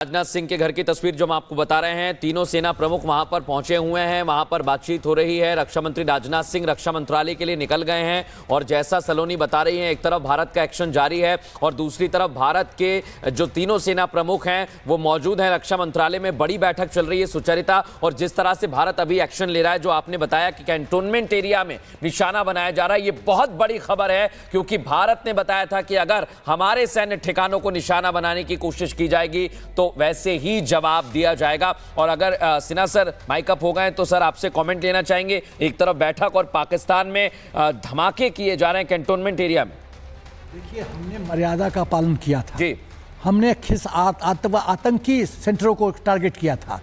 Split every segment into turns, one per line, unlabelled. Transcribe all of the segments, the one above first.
राजनाथ सिंह के घर की तस्वीर जो हम आपको बता रहे हैं, तीनों सेना प्रमुख वहां पर पहुंचे हुए हैं। वहां पर बातचीत हो रही है। रक्षा मंत्री राजनाथ सिंह रक्षा मंत्रालय के लिए निकल गए हैं और जैसा सलोनी बता रही हैं, एक तरफ भारत का एक्शन जारी है और दूसरी तरफ भारत के जो तीनों सेना प्रमुख हैं वो मौजूद हैं रक्षा मंत्रालय में। बड़ी बैठक चल रही है सुचरिता, और जिस तरह से भारत अभी एक्शन ले रहा है, जो आपने बताया कि कैंटोनमेंट एरिया में निशाना बनाया जा रहा है, ये बहुत बड़ी खबर है क्योंकि भारत ने बताया था कि अगर हमारे सैन्य ठिकानों को निशाना बनाने की कोशिश की जाएगी तो वैसे ही जवाब दिया जाएगा। और अगर सिन्हा सर माइक अप हो गए तो सर आपसे कमेंट लेना चाहेंगे। एक तरफ बैठक और पाकिस्तान में धमाके किए जा रहे हैं कैंटोनमेंट एरिया में।
देखिए, हमने मर्यादा का पालन किया था
जी।
हमने आतंकी सेंटरों को टारगेट किया था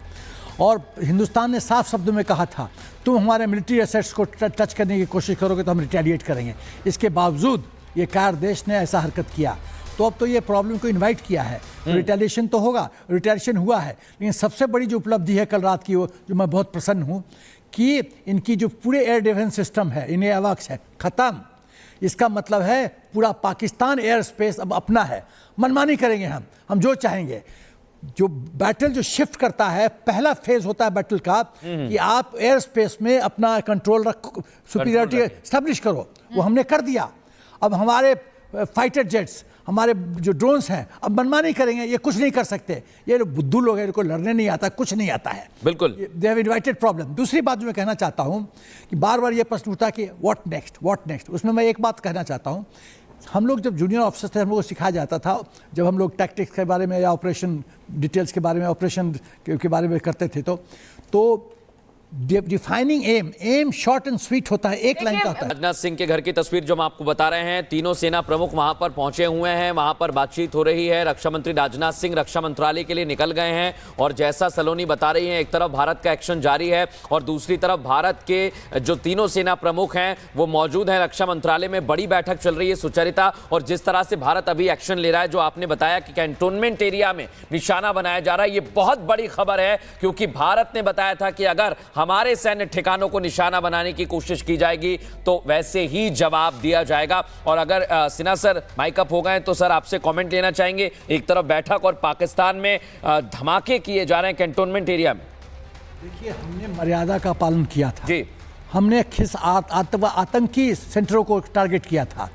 और हिंदुस्तान ने साफ शब्दों में कहा था तुम हमारे मिलिट्री एसेट्स को टच करने की कोशिश करोगे तो हम रिटेलिएट करेंगे। इसके बावजूद ये कायर देश ने ऐसा हरकत किया, तो अब तो ये प्रॉब्लम को इनवाइट किया है। रिटेलिएशन तो होगा, रिटेलिएशन हुआ है, लेकिन सबसे बड़ी जो उपलब्धि है कल रात की, वो जो मैं बहुत प्रसन्न हूँ कि इनकी जो पूरे एयर डिफेंस सिस्टम है, इन्हें अवॉक्स है, ख़त्म। इसका मतलब है पूरा पाकिस्तान एयर स्पेस अब अपना है। मनमानी करेंगे हम जो चाहेंगे। जो बैटल जो शिफ्ट करता है, पहला फेज होता है बैटल का कि आप एयर स्पेस में अपना कंट्रोल रखो, सुपीरियरिटी एस्टेब्लिश करो, वो हमने कर दिया। अब हमारे फाइटर जेट्स, हमारे जो ड्रोन्स हैं, अब मनमानी करेंगे, ये कुछ नहीं कर सकते। ये बुद्धू लोग हैं, इनको लड़ने नहीं आता, कुछ नहीं आता है।
बिल्कुल,
दे हैव इन्वाइटेड प्रॉब्लम। दूसरी बात जो मैं कहना चाहता हूँ कि बार बार ये प्रश्न उठता कि व्हाट नेक्स्ट। उसमें मैं एक बात कहना चाहता हूँ। हम लोग जब जूनियर ऑफिसर थे, हम लोग को सिखाया जाता था, जब हम लोग टैक्टिक्स के बारे में या ऑपरेशन डिटेल्स के बारे में, ऑपरेशन के बारे में करते थे, तो defining M short and sweet होता है, एक लाइन का होता है।
राजनाथ सिंह के घर की तस्वीर जो हम आपको बता रहे हैं, तीनों सेना प्रमुख वहां पर पहुंचे हुए हैं। वहां पर बातचीत हो रही है। रक्षा मंत्री राजनाथ सिंह रक्षा मंत्रालय के लिए निकल गए हैं और जैसा सलोनी बता रही हैं, एक तरफ भारत का एक्शन जारी है और दूसरी तरफ भारत के जो तीनों सेना प्रमुख हैं वो मौजूद हैं रक्षा मंत्रालय में। बड़ी बैठक चल रही है सुचरिता, और जिस तरह से भारत अभी एक्शन ले रहा है, जो आपने बताया कि कैंटोनमेंट एरिया में निशाना बनाया जा रहा है, ये बहुत बड़ी खबर है क्योंकि भारत ने बताया था कि अगर हमारे सैन्य ठिकानों को निशाना बनाने की कोशिश की जाएगी तो वैसे ही जवाब दिया जाएगा। और अगर सिन्हा सर माइक अप हो गए तो सर आपसे कमेंट लेना चाहेंगे। एक तरफ बैठक और पाकिस्तान में धमाके किए जा रहे हैं कैंटोनमेंट एरिया में।
देखिए, हमने मर्यादा का पालन किया था
जी।
हमने आतंकी सेंटरों को टारगेट किया था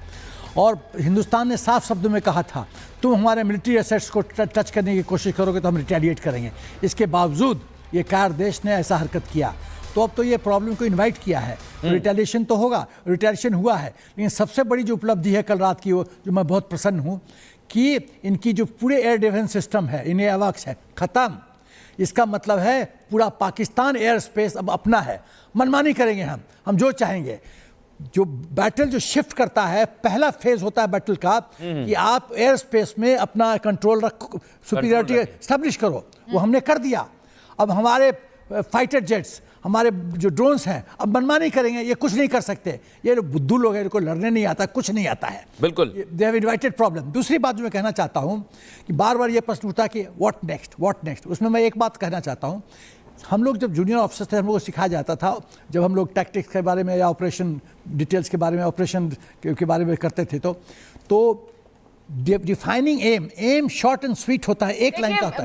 और हिंदुस्तान ने साफ शब्दों में कहा था तुम हमारे मिलिट्री एसेट्स को टच करने की कोशिश करोगे तो हम रिटेलिएट करेंगे। इसके बावजूद ये कायर देश ने ऐसा हरकत किया, तो अब तो ये प्रॉब्लम को इनवाइट किया है। रिटेलिएशन तो होगा, रिटेलिएशन हुआ है, लेकिन सबसे बड़ी जो उपलब्धि है कल रात की, वो जो मैं बहुत प्रसन्न हूँ कि इनकी जो पूरे एयर डिफेंस सिस्टम है, इन्हें अवॉक्स है, ख़त्म। इसका मतलब है पूरा पाकिस्तान एयर स्पेस अब अपना है। मनमानी करेंगे हम जो चाहेंगे। जो बैटल जो शिफ्ट करता है, पहला फेज होता है बैटल का कि आप एयर स्पेस में अपना कंट्रोल रखो, सुपीरियरिटी एस्टेब्लिश करो, वो हमने कर दिया। अब हमारे फाइटर जेट्स, हमारे जो ड्रोन्स हैं, अब मनमानी करेंगे, ये कुछ नहीं कर सकते। ये बुद्धू लोग हैं, इनको लड़ने नहीं आता, कुछ नहीं आता है।
बिल्कुल,
दे हैव इन्वाइटेड प्रॉब्लम। दूसरी बात जो मैं कहना चाहता हूँ कि बार बार ये प्रश्न उठता कि व्हाट नेक्स्ट। उसमें मैं एक बात कहना चाहता हूँ। हम लोग जब जूनियर ऑफिसर थे, हम लोग को सिखाया जाता था, जब हम लोग टैक्टिक्स के बारे में या ऑपरेशन डिटेल्स के बारे में, ऑपरेशन के बारे में करते थे, तो defining M short and sweet होता है, एक लाइन का होता है।